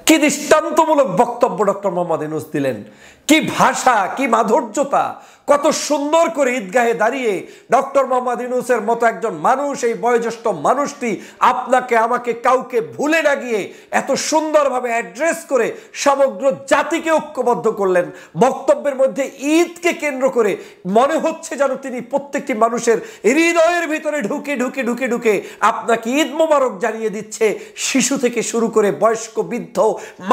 কি দৃষ্টান্তমূলক বক্তব্য ডক্টর মোহাম্মদ ইউনূস দিলেন, কি ভাষা, কি মাধুর্যতা, কত সুন্দর করে ঈদগাহে দাঁড়িয়ে ডক্টর মোহাম্মদ ইউনূসের মতো একজন মানুষ, এই বয়োজ্যেষ্ঠ মানুষটি আপনাকে আমাকে কাউকে ভুলে না গিয়ে এত সুন্দরভাবে অ্যাড্রেস করে সমগ্র জাতিকে ঐক্যবদ্ধ করলেন। বক্তব্যের মধ্যে ঈদকে কেন্দ্র করে মনে হচ্ছে যেন তিনি প্রত্যেকটি মানুষের হৃদয়ের ভিতরে ঢুকে ঢুকে ঢুকে ঢুকে আপনাকে ঈদ মোবারক জানিয়ে দিচ্ছে। শিশু থেকে শুরু করে বয়স্ক বৃদ্ধ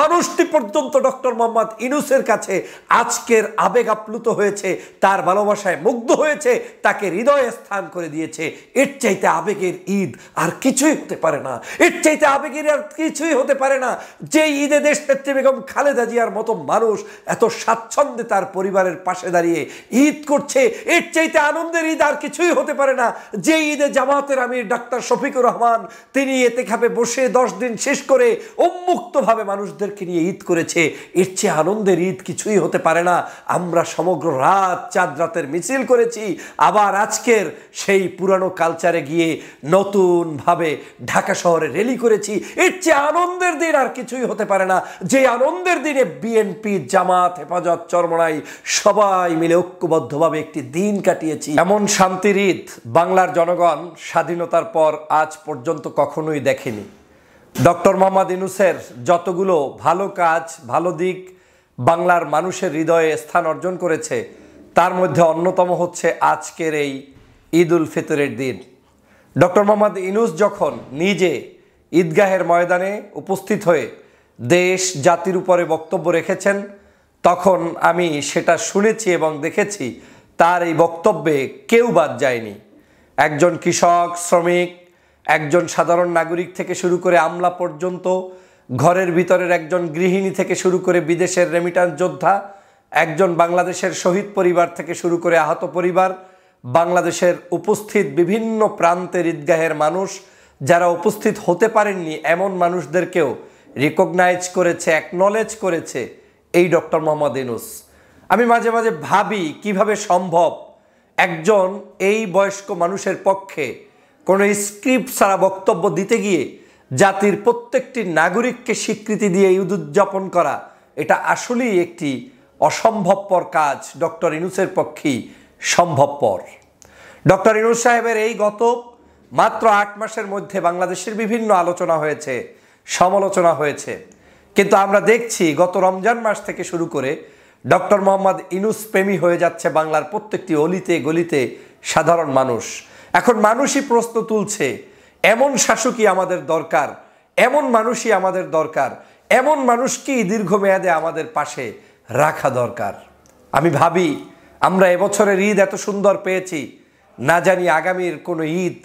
মানুষটি পর্যন্ত ডক্টর মোহাম্মদ ইউনূসের কাছে আজকের আবেগ আপ্লুত হয়েছে, তার ভালোবাসায় মুগ্ধ হয়েছে, তাকে হৃদয়ে স্থান করে দিয়েছে। এর চাইতে আবেগের ঈদ আর কিছুই হতে পারে না, এর চাইতে আবেগের আর কিছুই হতে পারে না। যে ঈদে দেশনেত্রী বেগম খালেদা জিয়ার মতো মানুষ এত স্বাচ্ছন্দ্যে তার পরিবারের পাশে দাঁড়িয়ে ঈদ করছে, এর চাইতে আনন্দের ঈদ আর কিছুই হতে পারে না। যে ঈদে জামাতের আমির ডাক্তার শফিকুর রহমান তিনি এতেকাফে বসে 10 দিন শেষ করে উন্মুক্তভাবে মানুষদেরকে নিয়ে ঈদ করেছে, এর চেয়ে আনন্দের ঈদ কিছুই হতে পারে না। আমরা সমগ্র রাত চাঁদ রাতের মিছিল করেছি, আবার আজকের সেই পুরানো কালচারে গিয়ে নতুনভাবে ঢাকা শহরে র্যালি করেছি। এর চেয়ে আনন্দের দিন আর কিছুই হতে পারে না। যে আনন্দের দিনে বিএনপি, জামাত, হেফাজত, চরমনাই সবাই মিলে ঐক্যবদ্ধভাবে একটি দিন কাটিয়েছি। এমন শান্তির ঈদ বাংলার জনগণ স্বাধীনতার পর আজ পর্যন্ত কখনোই দেখেনি। ডক্টর মোহাম্মদ ইউনূসের যতগুলো ভালো কাজ, ভালো দিক বাংলার মানুষের হৃদয়ে স্থান অর্জন করেছে, তার মধ্যে অন্যতম হচ্ছে আজকের এই ঈদ উল ফিতরের দিন। ডক্টর মোহাম্মদ ইউনূস যখন নিজে ঈদগাহের ময়দানে উপস্থিত হয়ে দেশ জাতির উপরে বক্তব্য রেখেছেন, তখন আমি সেটা শুনেছি এবং দেখেছি তার এই বক্তব্যে কেউ বাদ যায়নি। একজন কৃষক, শ্রমিক, একজন সাধারণ নাগরিক থেকে শুরু করে আমলা পর্যন্ত, ঘরের ভিতরের একজন গৃহিণী থেকে শুরু করে বিদেশের রেমিটান্স যোদ্ধা, একজন বাংলাদেশের শহীদ পরিবার থেকে শুরু করে আহত পরিবার, বাংলাদেশের উপস্থিত বিভিন্ন প্রান্তের ঈদগাহের মানুষ, যারা উপস্থিত হতে পারেননি এমন মানুষদেরকেও রিকগনাইজ করেছে, অ্যাকনলেজ করেছে এই ডক্টর মোহাম্মদ ইউনূস। আমি মাঝে মাঝে ভাবি কিভাবে সম্ভব একজন এই বয়স্ক মানুষের পক্ষে কোনো স্ক্রিপ্ট ছাড়া বক্তব্য দিতে গিয়ে জাতির প্রত্যেকটি নাগরিককে স্বীকৃতি দিয়ে ঈদ উদযাপন করা। এটা আসলেই একটি অসম্ভবপর কাজ, ডক্টর ইউনূসের পক্ষেই সম্ভবপর। ডক্টর ইউনূস সাহেবের এই গত মাত্র 8 মাসের মধ্যে বাংলাদেশের বিভিন্ন আলোচনা হয়েছে, সমালোচনা হয়েছে, কিন্তু আমরা দেখছি গত রমজান মাস থেকে শুরু করে ডক্টর মোহাম্মদ ইউনূস প্রেমী হয়ে যাচ্ছে বাংলার প্রত্যেকটি অলিতে গলিতে সাধারণ মানুষ। এখন মানুষই প্রশ্ন তুলছে, এমন শাসকই আমাদের দরকার, এমন মানুষই আমাদের দরকার, এমন মানুষকেই দীর্ঘমেয়াদে আমাদের পাশে রাখা দরকার। আমি ভাবি আমরা এবছরের ঈদ এত সুন্দর পেয়েছি, না জানি আগামীর কোনো ঈদ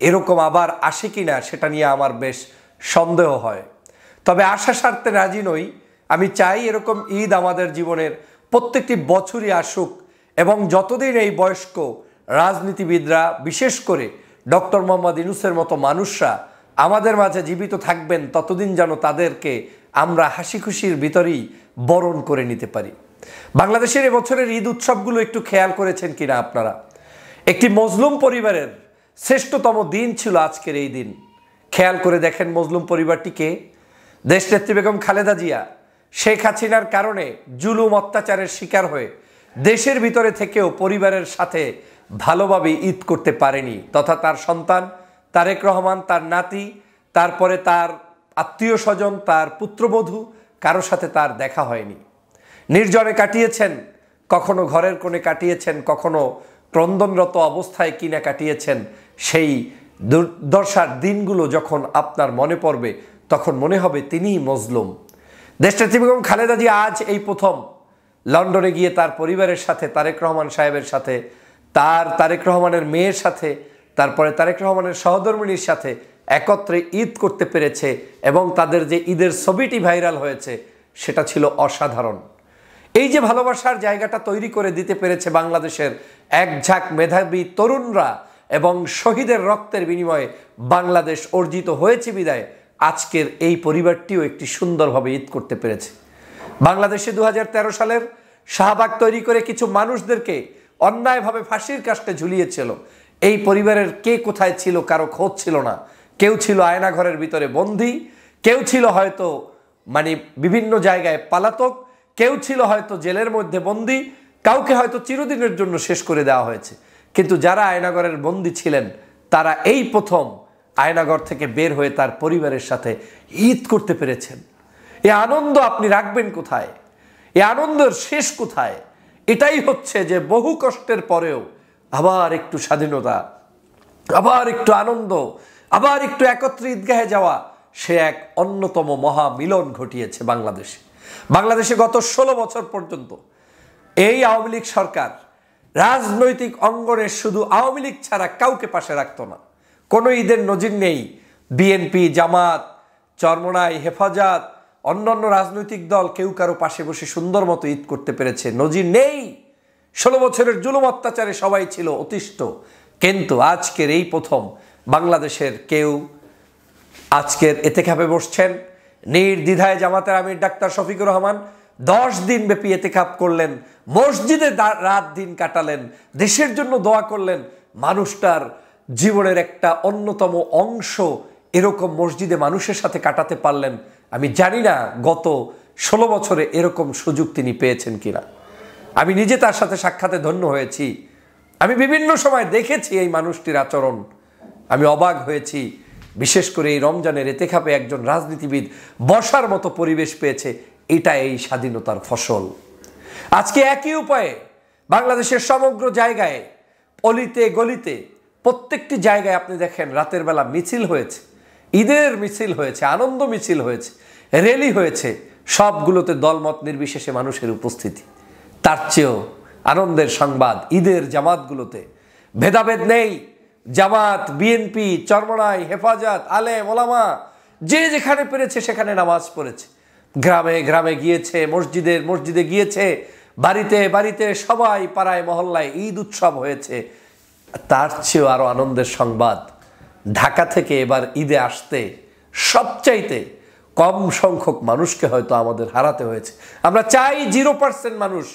এরকম আবার আসে কি না সেটা নিয়ে আমার বেশ সন্দেহ হয়। তবে আশা সারতে রাজি নই। আমি চাই এরকম ঈদ আমাদের জীবনের প্রত্যেকটি বছরই আসুক, এবং যতদিন এই বয়স্ক রাজনীতিবিদরা, বিশেষ করে ডক্টর মোহাম্মদ ইউনূসের মতো মানুষরা আমাদের মাঝে জীবিত থাকবেন, ততদিন যেন তাদেরকে আমরা হাসি খুশির ভিতরেই বরণ করে নিতে পারি। বাংলাদেশের এবছরের ঈদ উৎসবগুলো একটু খেয়াল করেছেন কিনা আপনারা? একটি মজলুম পরিবারের শ্রেষ্ঠতম দিন ছিল আজকের এই দিন। খেয়াল করে দেখেন মজলুম পরিবারটিকে। দেশনেত্রী বেগম খালেদা জিয়া শেখ হাসিনার কারণে জুলুম অত্যাচারের শিকার হয়ে দেশের ভিতরে থেকেও পরিবারের সাথে ভালোভাবে ঈদ করতে পারেনি, তথা তার সন্তান তারেক রহমান, তার নাতি, তারপরে তার আত্মীয় স্বজন, তার পুত্রবধূ, কারো সাথে তার দেখা হয়নি। নির্জনে কাটিয়েছেন, কখনো ঘরের কোণে কাটিয়েছেন, কখনো ক্রন্দনরত অবস্থায় কিনা কাটিয়েছেন। সেই দুর্দশার দিনগুলো যখন আপনার মনে পড়বে তখন মনে হবে তিনিই মজলুম। দেশনেত্রী বেগম খালেদা জিয়া আজ এই প্রথম লন্ডনে গিয়ে তার পরিবারের সাথে, তারেক রহমান সাহেবের সাথে, তারেক রহমানের মেয়ের সাথে, তারপরে তারেক রহমানের সহধর্মিণীর সাথে একত্রে ঈদ করতে পেরেছে, এবং তাদের যে ঈদের ছবিটি ভাইরাল হয়েছে সেটা ছিল অসাধারণ। এই যে ভালোবাসার জায়গাটা তৈরি করে দিতে পেরেছে বাংলাদেশের এক ঝাঁক মেধাবী তরুণরা, এবং শহীদের রক্তের বিনিময়ে বাংলাদেশ অর্জিত হয়েছে বিদায় আজকের এই পরিবারটিও একটি সুন্দরভাবে ঈদ করতে পেরেছে। বাংলাদেশে 2013 সালের শাহবাগ তৈরি করে কিছু মানুষদেরকে অন্যায়ভাবে ফাঁসির কাস্টে ঝুলিয়েছিল। এই পরিবারের কে কোথায় ছিল কারো খোঁজ ছিল না। কেউ ছিল আয়নাঘরের ভিতরে বন্দী, কেউ ছিল হয়তো মানে বিভিন্ন জায়গায় পালাতক, কেউ ছিল হয়তো জেলের মধ্যে বন্দী, কাউকে হয়তো চিরদিনের জন্য শেষ করে দেওয়া হয়েছে। কিন্তু যারা আয়নাগরের বন্দী ছিলেন তারা এই প্রথম আয়নাগর থেকে বের হয়ে তার পরিবারের সাথে ঈদ করতে পেরেছেন। এই আনন্দ আপনি রাখবেন কোথায়? এই আনন্দের শেষ কোথায়? এটাই হচ্ছে যে বহু কষ্টের পরেও আবার একটু স্বাধীনতা, আবার একটু আনন্দ, আবার একটু একত্রে ঈদগাহে যাওয়া, সে এক অন্যতম মহা মিলন ঘটিয়েছে বাংলাদেশে। বাংলাদেশে গত 16 বছর পর্যন্ত এই আওয়ামী লীগ সরকার রাজনৈতিক অঙ্গনে শুধু আওয়ামী লীগ ছাড়া কাউকে পাশে রাখতো না। কোনো ঈদের নজির নেই। বিএনপি, জামাত, চরমোনাই, হেফাজত, অন্যান্য রাজনৈতিক দল কেউ কারো পাশে বসে সুন্দর মতো ঈদ করতে পেরেছে, নজির নেই। 16 বছরের জুলুম অত্যাচারে সবাই ছিল অতিষ্ঠ। কিন্তু আজকের এই প্রথম বাংলাদেশের কেউ আজকের এতেকাফে বসছেন। নির্দ্বিধায় জামাতের আমির ডাক্তার শফিকুর রহমান 10 দিন ব্যাপী এতেকাফ করলেন, মসজিদে রাত দিন কাটালেন, দেশের জন্য দোয়া করলেন। মানুষটার জীবনের একটা অন্যতম অংশ এরকম মসজিদে মানুষের সাথে কাটাতে পারলেন। আমি জানি না গত 16 বছরে এরকম সুযোগ তিনি পেয়েছেন কিনা। আমি নিজে তার সাথে সাক্ষাতে ধন্য হয়েছি। আমি বিভিন্ন সময় দেখেছি এই মানুষটির আচরণ, আমি অবাক হয়েছি। বিশেষ করে এই রমজানের এতেকাফে একজন রাজনীতিবিদ বসার মতো পরিবেশ পেয়েছে, এটা এই স্বাধীনতার ফসল। আজকে একই উপায়ে বাংলাদেশের সমগ্র জায়গায়, অলিতে গলিতে, প্রত্যেকটি জায়গায় আপনি দেখেন রাতের বেলা মিছিল হয়েছে, ঈদের মিছিল হয়েছে, আনন্দ মিছিল হয়েছে, র্যালি হয়েছে, সবগুলোতে দলমত নির্বিশেষে মানুষের উপস্থিতি। তার চেয়েও আনন্দের সংবাদ, ঈদের জামাতগুলোতে ভেদাভেদ নেই। জামাত, বিএনপি, চরমোনাই, হেফাজত, আলেম, ওলামা যে যেখানে পেরেছে সেখানে নামাজ পড়েছে, গ্রামে গ্রামে গিয়েছে, মসজিদে গিয়েছে, বাড়িতে বাড়িতে, সবাই পাড়ায় মহল্লায় ঈদ উৎসব হয়েছে। তার চেয়েও আরো আনন্দের সংবাদ, ঢাকা থেকে এবার ঈদে আসতে সবচাইতে কম সংখ্যক মানুষকে হয়তো আমাদের হারাতে হয়েছে। আমরা চাই 0% মানুষ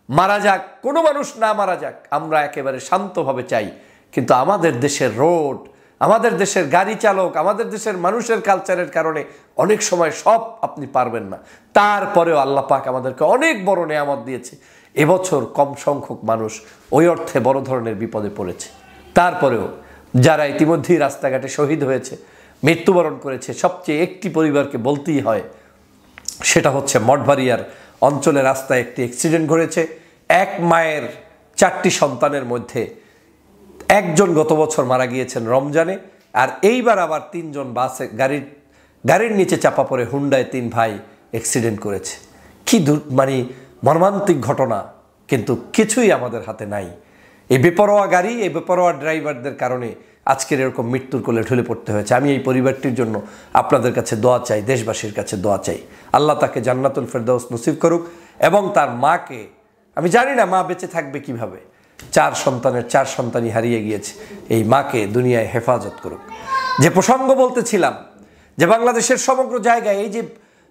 মারা যাক, কোনো মানুষ না মারা যাক, আমরা একেবারে শান্তভাবে চাই। কিন্তু আমাদের দেশের রোড, আমাদের দেশের গাড়ি চালক, আমাদের দেশের মানুষের কালচারের কারণে অনেক সময় সব আপনি পারবেন না। তারপরেও আল্লাহ পাক আমাদেরকে অনেক বড় নেয়ামত দিয়েছে। এবছর কম সংখ্যক মানুষ ওই অর্থে বড় ধরনের বিপদে পড়েছে। তারপরেও যারা ইতিমধ্যেই রাস্তাঘাটে শহীদ হয়েছে, মৃত্যুবরণ করেছে, সবচেয়ে একটি পরিবারকে বলতেই হয়, সেটা হচ্ছে মঠবাড়িয়ার অঞ্চলে রাস্তায় একটি অ্যাক্সিডেন্ট ঘটেছে। এক মায়ের 4টি সন্তানের মধ্যে একজন গত বছর মারা গিয়েছেন রমজানে, আর এইবার আবার 3 জন বাসে গাড়ির নিচে চাপা পড়ে হুন্ডায় 3 ভাই অ্যাক্সিডেন্ট করেছে। কি মানে মর্মান্তিক ঘটনা, কিন্তু কিছুই আমাদের হাতে নাই। এই বেপরোয়া গাড়ি, এই বেপরোয়া ড্রাইভারদের কারণে আজকের এরকম মৃত্যুর কোলে ঢলে পড়তে হয়েছে। আমি এই পরিবারটির জন্য আপনাদের কাছে দোয়া চাই, দেশবাসীর কাছে দোয়া চাই। আল্লাহ তাকে জান্নাতুল ফেরদাউস নসিব করুক, এবং তার মাকে, আমি জানি না মা বেঁচে থাকবে কিভাবে, 4 সন্তানের 4 সন্তানই হারিয়ে গিয়েছে, এই মাকে দুনিয়ায় হেফাজত করুক। যে প্রসঙ্গ বলতেছিলাম, যে বাংলাদেশের সমগ্র জায়গায় এই যে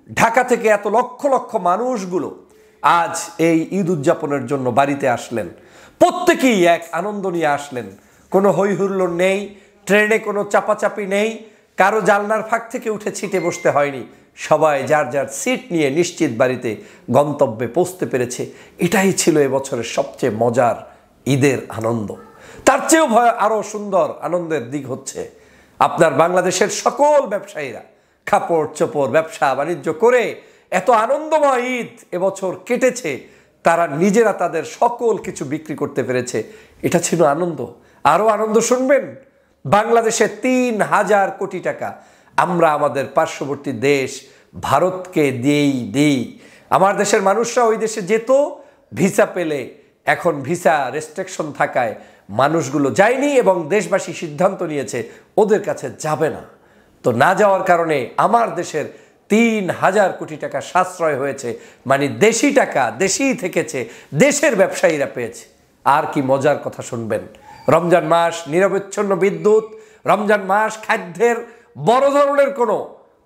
ঢাকা থেকে এত লক্ষ লক্ষ মানুষগুলো আজ এই ঈদ উদযাপনের জন্য বাড়িতে আসলেন, প্রত্যেকেই এক আনন্দ নিয়ে আসলেন। কোনো হই হুল্লোড় নেই, ট্রেনে কোনো চাপাচাপি নেই, কারো জানলার ফাঁক থেকে উঠে ছিটে বসতে হয়নি। সবাই যার যার সিট নিয়ে নিশ্চিত বাড়িতে গন্তব্যে পৌঁছতে পেরেছে। এটাই ছিল এবছরের সবচেয়ে মজার ঈদের আনন্দ। তার চেয়েও আরো সুন্দর আনন্দের দিক হচ্ছে আপনার বাংলাদেশের সকল ব্যবসায়ীরা কাপড় চোপড় ব্যবসা বাণিজ্য করে এত আনন্দময় ঈদ এবছর কেটেছে, তারা নিজেরা তাদের সকল কিছু বিক্রি করতে পেরেছে। এটা ছিল আনন্দ। আরো আনন্দ শুনবেন, বাংলাদেশে 3000 কোটি টাকা আমরা আমাদের পার্শ্ববর্তী দেশ ভারতকে দিই। আমার দেশের মানুষরা ওই দেশে যেত ভিসা পেলে, এখন ভিসা রেস্ট্রিকশন থাকায় মানুষগুলো যায়নি, এবং দেশবাসী সিদ্ধান্ত নিয়েছে ওদের কাছে যাবে না। তো না যাওয়ার কারণে আমার দেশের 3000 কোটি টাকা সাশ্রয় হয়েছে, মানে দেশি টাকা দেশেই থেকেছে, দেশের ব্যবসায়ীরা পেয়েছে। আর কি মজার কথা শুনবেন, রমজান মাস নিরবচ্ছিন্ন বিদ্যুৎ, রমজান মাস খাদ্যের বড় ধরনের কোনো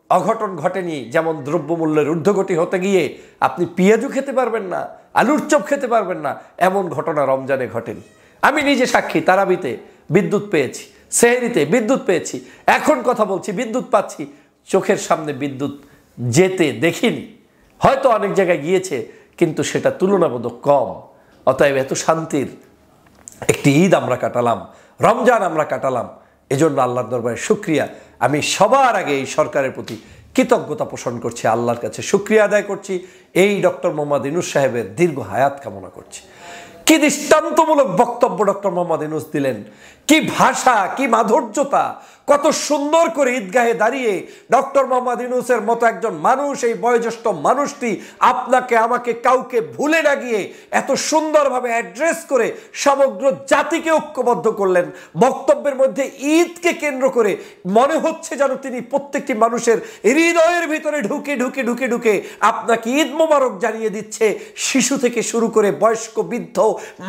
অঘটন ঘটেনি। যেমন দ্রব্যমূল্যের ঊর্ধ্বগতি হতে গিয়ে আপনি পেঁয়াজও খেতে পারবেন না, আলুর চপ খেতে পারবেন না, এমন ঘটনা রমজানে ঘটেনি। আমি নিজে সাক্ষী, তারাবিতে বিদ্যুৎ পেয়েছি, সেহরিতে বিদ্যুৎ পেয়েছি, এখন কথা বলছি বিদ্যুৎ পাচ্ছি, চোখের সামনে বিদ্যুৎ যেতে দেখিনি, হয়তো অনেক জায়গায় গিয়েছে কিন্তু সেটা তুলনাবোধক কম। অতএব এত শান্তির একটি ঈদ আমরা কাটালাম, রমজান আমরা কাটালাম, এজন্য আল্লাহর দরবারে শুকরিয়া। আমি সবার আগে এই সরকারের প্রতি কৃতজ্ঞতা পোষণ করছি, আল্লাহর কাছে শুকরিয়া আদায় করছি, এই ডক্টর মোহাম্মদ ইউনূস সাহেবের দীর্ঘ হায়াত কামনা করছি। কি দৃষ্টান্তমূলক বক্তব্য ডক্টর মোহাম্মদ ইউনূস দিলেন, কি ভাষা, কি মাধুর্যতা, কত সুন্দর করে ঈদগাহে দাঁড়িয়ে ডক্টর মোহাম্মদ ইউনূসের মতো একজন মানুষ, এই বয়োজ্যেষ্ঠ মানুষটি আপনাকে আমাকে কাউকে ভুলে না গিয়ে এত সুন্দরভাবে অ্যাড্রেস করে সমগ্র জাতিকে ঐক্যবদ্ধ করলেন। বক্তব্যের মধ্যে ঈদকে কেন্দ্র করে মনে হচ্ছে যেন তিনি প্রত্যেকটি মানুষের হৃদয়ের ভিতরে ঢুকে ঢুকে ঢুকে ঢুকে আপনাকে ঈদ মোবারক জানিয়ে দিচ্ছে। শিশু থেকে শুরু করে বয়স্ক বৃদ্ধ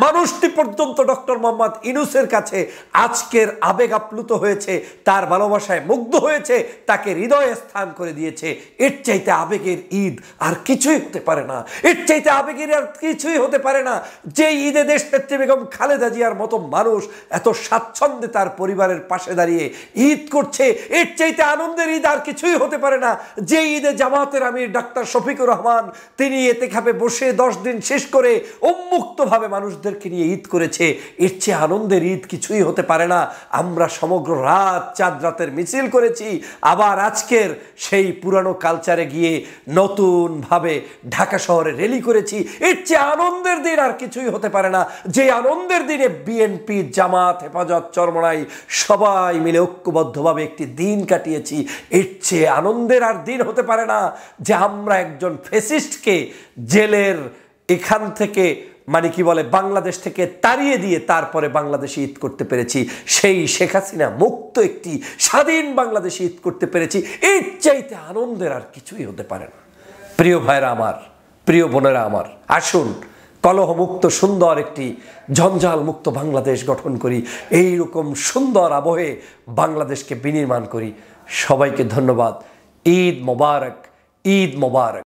মানুষটি পর্যন্ত ডক্টর মোহাম্মদ ইউনূসের কাছে আজকের আবেগ আপ্লুত হয়েছে, তার ভালোবাসায় মুগ্ধ হয়েছে, তাকে হৃদয়ে স্থান করে দিয়েছে। এর চাইতে আবেগের ঈদ আর কিছুই হতে পারে না, এর চাইতে আবেগের আর কিছুই হতে পারে না। যে ঈদে দেশনেত্রী বেগম খালেদা জিয়ার মতো মানুষ এত স্বাচ্ছন্দ্যে তার পরিবারের পাশে দাঁড়িয়ে ঈদ করছে, এর চাইতে আনন্দের ঈদ আর কিছুই হতে পারে না। যে ঈদে জামাতের আমির ডাক্তার শফিকুর রহমান তিনি এতেকাফে বসে 10 দিন শেষ করে উন্মুক্তভাবে মানুষদেরকে নিয়ে ঈদ করেছে, এর চেয়ে আনন্দের ঈদ কিছুই হতে পারে না। আমরা সমগ্র রাত চাঁদ রাতের মিছিল করেছি, আবার আজকের সেই পুরানো কালচারে গিয়ে নতুনভাবে ঢাকা শহরে র্যালি করেছি। এর চেয়ে আনন্দের দিন আর কিছুই হতে পারে না। যে আনন্দের দিনে বিএনপি, জামাত, হেফাজত, চরমনাই সবাই মিলে ঐক্যবদ্ধভাবে একটি দিন কাটিয়েছি, এর চেয়ে আনন্দের আর দিন হতে পারে না যে আমরা একজন ফ্যাসিস্টকে জেলের এখান থেকে মানে কি বলে বাংলাদেশ থেকে তাড়িয়ে দিয়ে তারপরে বাংলাদেশে ঈদ করতে পেরেছি, সেই শেখ হাসিনা মুক্ত একটি স্বাধীন বাংলাদেশে ঈদ করতে পেরেছি। এর চাইতে আনন্দের আর কিছুই হতে পারে না। প্রিয় ভাইরা আমার, প্রিয় বোনেরা আমার, আসুন কলহমুক্ত সুন্দর একটি ঝঞ্ঝাল মুক্ত বাংলাদেশ গঠন করি, এইরকম সুন্দর আবহে বাংলাদেশকে বিনির্মাণ করি। সবাইকে ধন্যবাদ। ঈদ মোবারক, ঈদ মোবারক।